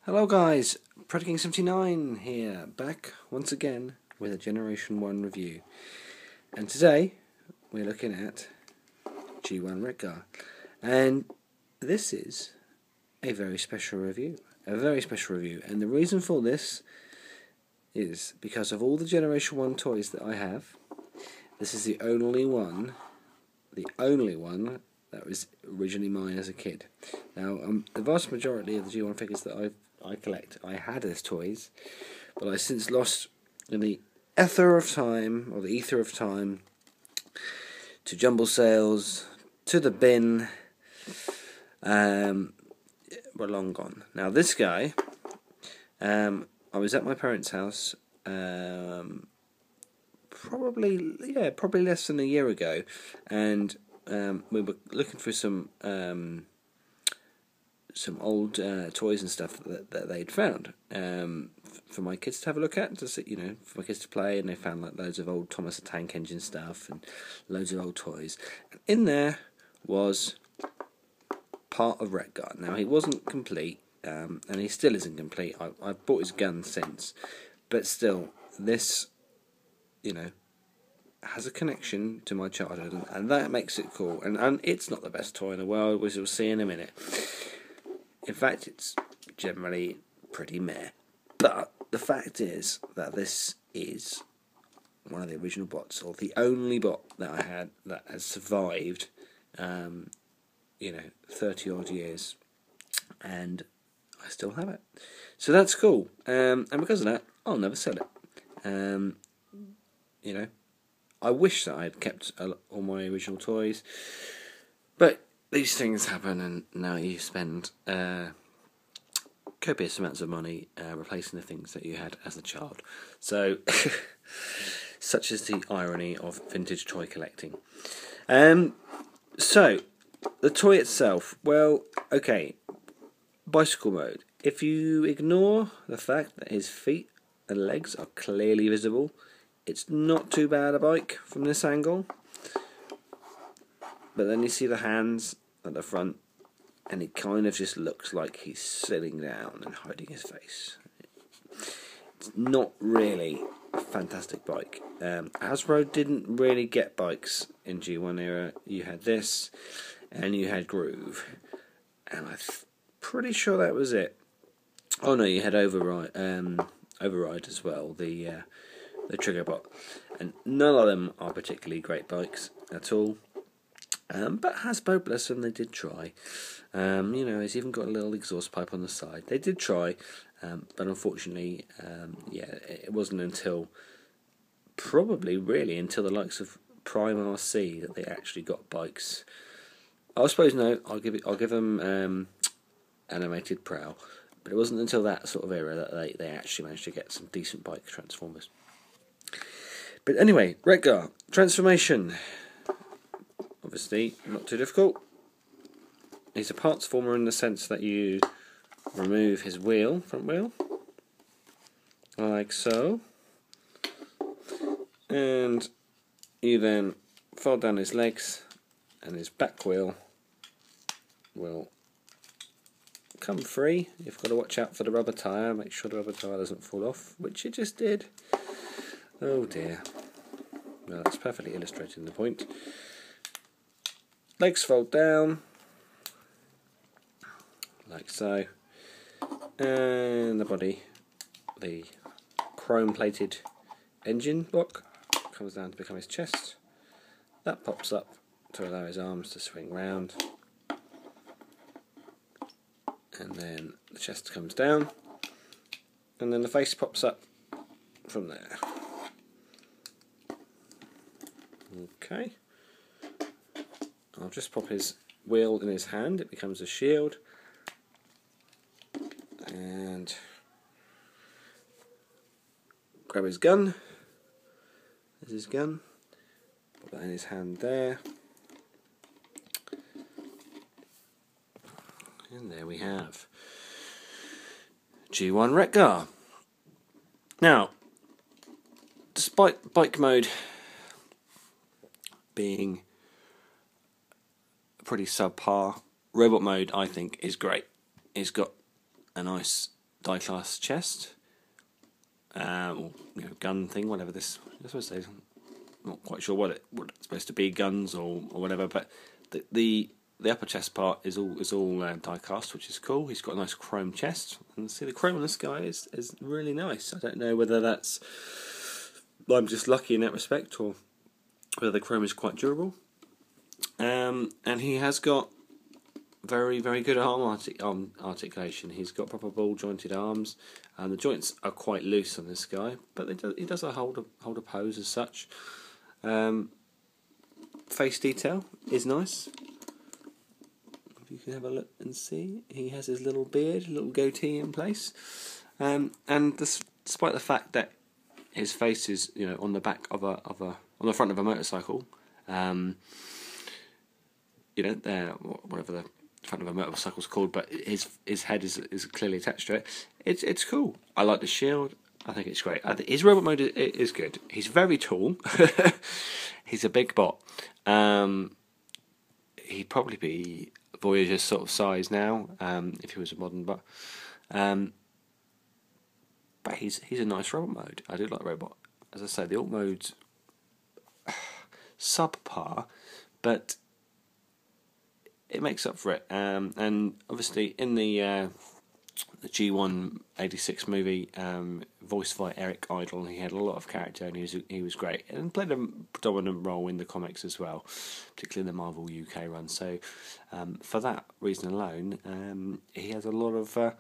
Hello guys, Predaking79 here, back once again with a Generation 1 review. And today we're looking at G1 Wreck-Gar. And this is a very special review. And the reason for this is because of all the Generation 1 toys that I have, this is the only one that was originally mine as a kid. Now, the vast majority of the G1 figures that I collect, I had as toys, but I since lost in the ether of time, or the ether of time, to jumble sales, to the bin. We're long gone. Now, this guy, I was at my parents' house, probably less than a year ago, and we were looking for some old toys and stuff that they'd found for my kids to have a look at, to see, for my kids to play, and they found like loads of old Thomas the Tank Engine stuff and loads of old toys. And in there was part of Wreck-Gar. Now, he wasn't complete, and he still isn't complete. I've bought his gun since, but still, this, has a connection to my childhood, and that makes it cool. And it's not the best toy in the world, which we'll see in a minute. In fact, it's generally pretty meh. But the fact is that this is one of the original bots, or the only bot that I had that has survived, 30 odd years, and I still have it. So that's cool. And because of that, I'll never sell it. I wish that I had kept all my original toys, but these things happen, and now you spend copious amounts of money replacing the things that you had as a child. So, such is the irony of vintage toy collecting. So, the toy itself, well, okay, bicycle mode. If you ignore the fact that his feet and legs are clearly visible, it's not too bad a bike from this angle. But then you see the hands at the front, and it kind of just looks like he's sitting down and hiding his face. It's not really a fantastic bike. Hasbro didn't really get bikes in G1 era. You had this, and you had Groove, and I'm pretty sure that was it. Oh no, you had Override as well, the trigger bot, and none of them are particularly great bikes at all. But Hasbro, bless them, they did try. It's even got a little exhaust pipe on the side. They did try, but unfortunately, it wasn't until the likes of Prime RC that they actually got bikes. I suppose no, I'll give them animated Prow, but it wasn't until that sort of era that they actually managed to get some decent bike transformers. But anyway, Wreck-Gar transformation. Obviously, not too difficult. He's a parts former in the sense that you remove his front wheel, like so, and you then fold down his legs, and his back wheel will come free. You've got to watch out for the rubber tyre, make sure the rubber tyre doesn't fall off, which it just did. Oh dear. Well, that's perfectly illustrating the point. Legs fold down, like so, and the body, the chrome-plated engine block, comes down to become his chest. That pops up to allow his arms to swing round, and then the chest comes down, and then the face pops up from there. Okay. I'll just pop his wheel in his hand, it becomes a shield, and grab his gun. There's his gun, put that in his hand there, and there we have G1 Wreck-Gar. Now, despite bike mode being pretty subpar, robot mode I think is great. It's got a nice die-cast chest, or gun thing, whatever this. I suppose I'm not quite sure what it's supposed to be, guns or whatever. But the upper chest part is all die-cast, which is cool. He's got a nice chrome chest, and see the chrome on this guy is really nice. I don't know whether I'm just lucky in that respect, or whether the chrome is quite durable. And he has got very, very good arm articulation. He's got proper ball jointed arms, and the joints are quite loose on this guy, but he does hold a pose as such. Face detail is nice. If you can have a look and see, he has his little beard, little goatee in place, and despite the fact that his face is on the back of on the front of a motorcycle, whatever the front of a motorcycle is called, but his head is clearly attached to it. It's cool. I like the shield. I think it's great. His robot mode is good. He's very tall. He's a big bot. He'd probably be Voyager's sort of size now, if he was a modern bot. But he's a nice robot mode. I do like robot. As I say, the alt mode's subpar, but it makes up for it. And obviously in the G186 movie, voiced by Eric Idle, he had a lot of character, and he was great, and played a predominant role in the comics as well, particularly in the Marvel UK run. So for that reason alone, he has a lot of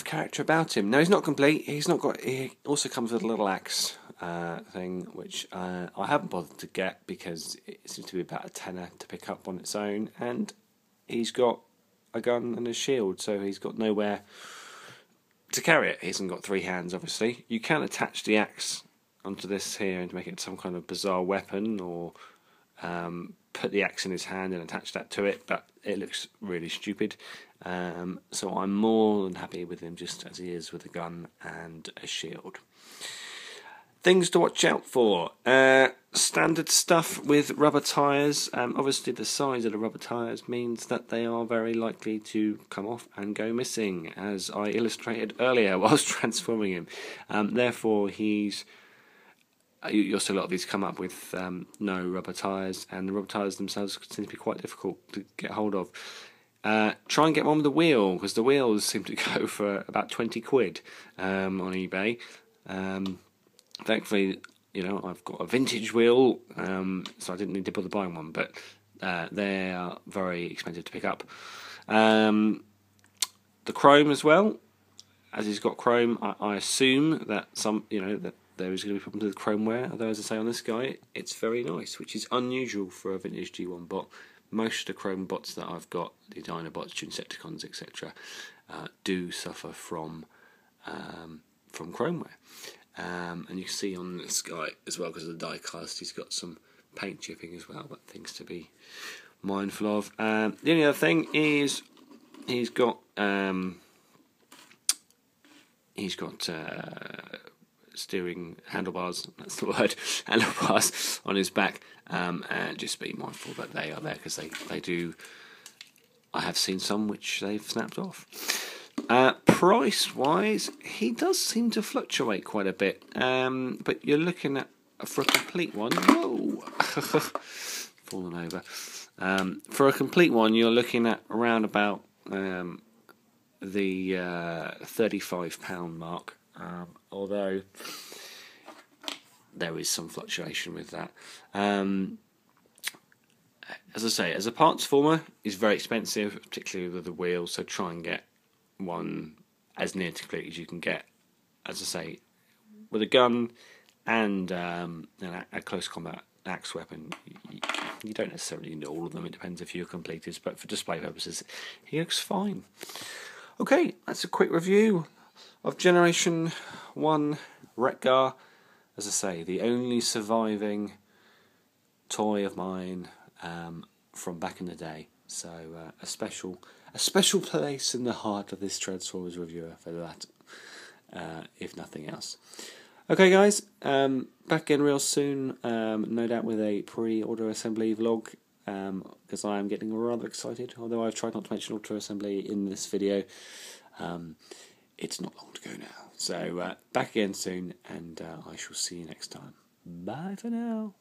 character about him. Now, he's not complete. He also comes with a little axe thing, which I haven't bothered to get because it seems to be about a tenner to pick up on its own, and he's got a gun and a shield, so he's got nowhere to carry it. He hasn't got 3 hands, obviously. You can attach the axe onto this here and make it some kind of bizarre weapon, or put the axe in his hand and attach that to it, but it looks really stupid. So I'm more than happy with him just as he is, with a gun and a shield. Things to watch out for. Standard stuff with rubber tyres. Obviously the size of the rubber tyres means that they are very likely to come off and go missing, as I illustrated earlier whilst transforming him. Therefore you'll see a lot of these come up with no rubber tyres, and the rubber tyres themselves seem to be quite difficult to get hold of. Try and get one with a wheel, because the wheels seem to go for about 20 quid on eBay. Thankfully, I've got a vintage wheel, so I didn't need to bother buying one, but they are very expensive to pick up. The chrome as well, as he's got chrome, I assume that that there is going to be problems with chrome wear, although as I say on this guy, it's very nice, which is unusual for a vintage G1 bot. Most of the chrome bots that I've got, the Dinobots, Insecticons, etc., do suffer from chrome wear. And you can see on this guy as well, because of the die cast, he's got some paint chipping as well, but things to be mindful of. The only other thing is he's got steering handlebars, that's the word, handlebars on his back, and just be mindful that they are there, because they do. I have seen some which they've snapped off. Price wise, he does seem to fluctuate quite a bit, but you're looking at, for a complete one, whoa, fallen over, for a complete one you're looking at around about the £35 mark, although there is some fluctuation with that. As I say, as a parts former, it's very expensive, particularly with the wheels, so try and get one as near to complete as you can get. As I say, with a gun and a close combat axe weapon, you don't necessarily need all of them. It depends if you're completist, but for display purposes, he looks fine. Okay, that's a quick review of Generation 1 Wreck-Gar. As I say, the only surviving toy of mine from back in the day. So a special place in the heart of this Transformers reviewer for that, if nothing else. Okay, guys, back in real soon, no doubt with a pre-order assembly vlog. because I am getting rather excited. Although I've tried not to mention auto assembly in this video, it's not long to go now. So back again soon, and I shall see you next time. Bye for now.